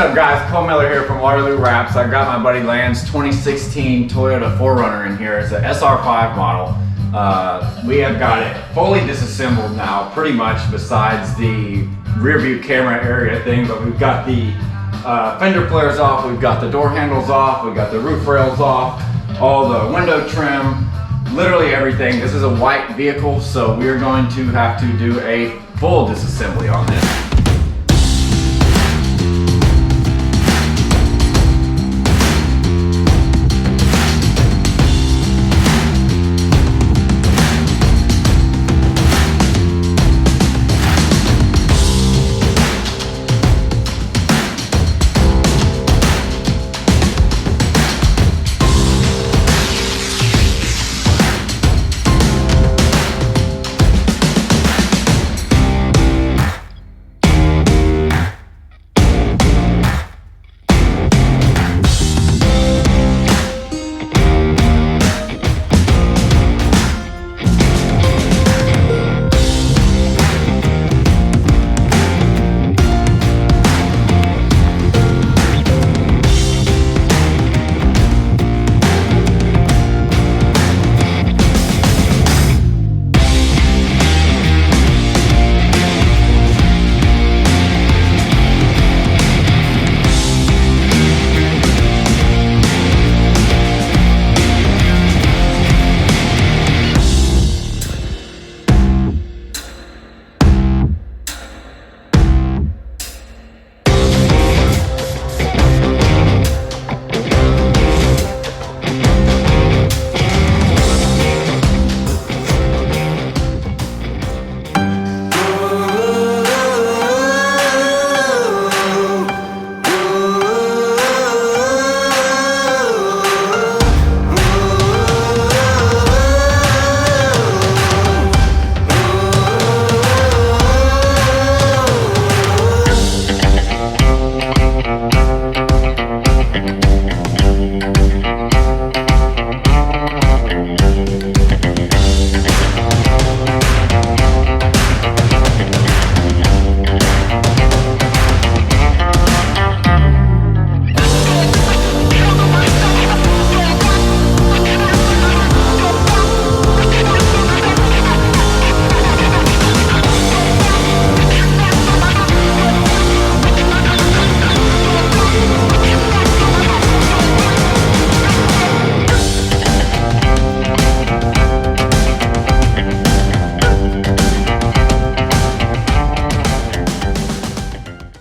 up guys, Cole Miller here from Waterloo Wraps. I got my buddy Land's 2016 Toyota 4Runner in here. It's an SR5 model. We have got it fully disassembled now, pretty much, besides the rear view camera area thing, but we've got the fender flares off, we've got the door handles off, we've got the roof rails off, all the window trim, literally everything. This is a white vehicle, so we're going to have to do a full disassembly on this.